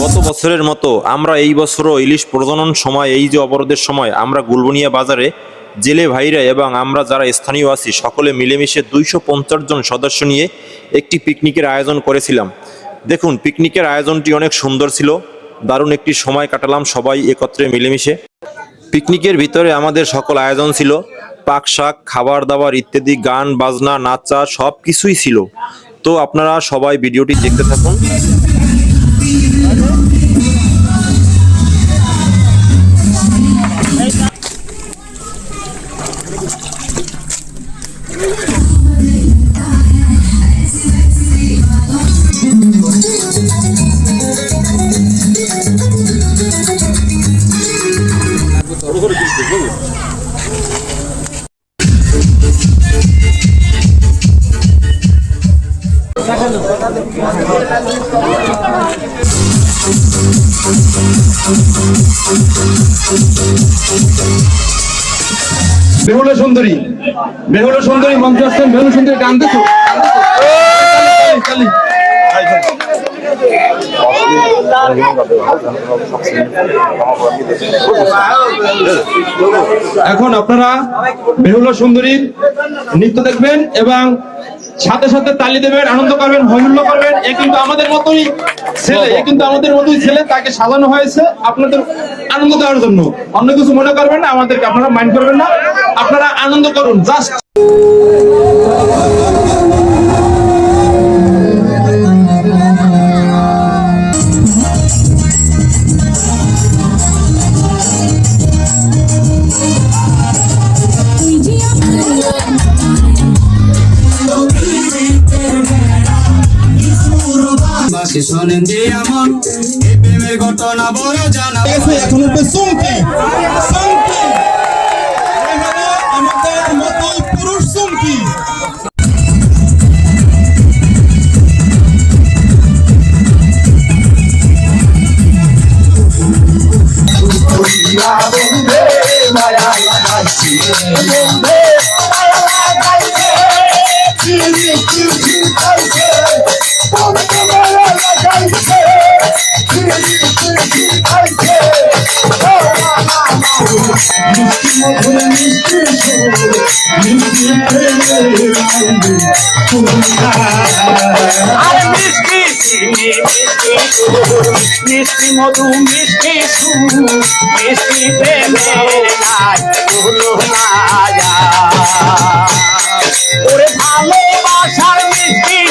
গত বছরের মতো আমরা এই বছরও ইলিশ প্রজনন সময় এই যে অবরোধের সময় আমরা গুলবনিয়া বাজারে জেলে ভাইরা এবং আমরা যারা স্থানীয় আছি সকলে মিলেমিশে 250 জন সদস্য নিয়ে একটি পিকনিকের আয়োজন করেছিলাম। দেখুন পিকনিকের আয়োজনটি অনেক সুন্দর ছিল, দারুণ একটি সময় কাটালাম সবাই একত্রে মিলেমিশে। পিকনিকের ভিতরে আমাদের সকল আয়োজন ছিল, পাক শাক, খাবার দাবার ইত্যাদি, গান বাজনা নাচা সব কিছুই ছিল। তো আপনারা সবাই ভিডিওটি দেখতে থাকুন। বেহুলা সুন্দরী, বেহুলা সুন্দরী মঞ্চে আসছেন। বেহুলা সুন্দরী গান দেখো। এখন আপনারা বেহুলা সুন্দরীর নৃত্য দেখবেন এবং সাথে সাথে তালি দেবেন, আনন্দ করবেন, হৈহুল্লোড় করবেন। এ কিন্তু আমাদের মতোই ছেলে, এ কিন্তু আমাদের মতোই ছেলে, তাকে সাজানো হয়েছে আপনাদের আনন্দ দেওয়ার জন্য। অন্য কিছু মনে করবেন না, আমাদেরকে আপনারা মাইন্ড করবেন না, আপনারা আনন্দ করুন জাস্ট। শোনেন যে এমন এই প্রেমের ঘটনা বড় জানা এখন উঠবে চুমকি, চুমকি আমাদের মতো পুরুষ চুমকি। মিষ্টি মধু মিষ্টি মিষ্টি প্রেমে নাই ভুলো না ওরে ভালোবাসার মিষ্টি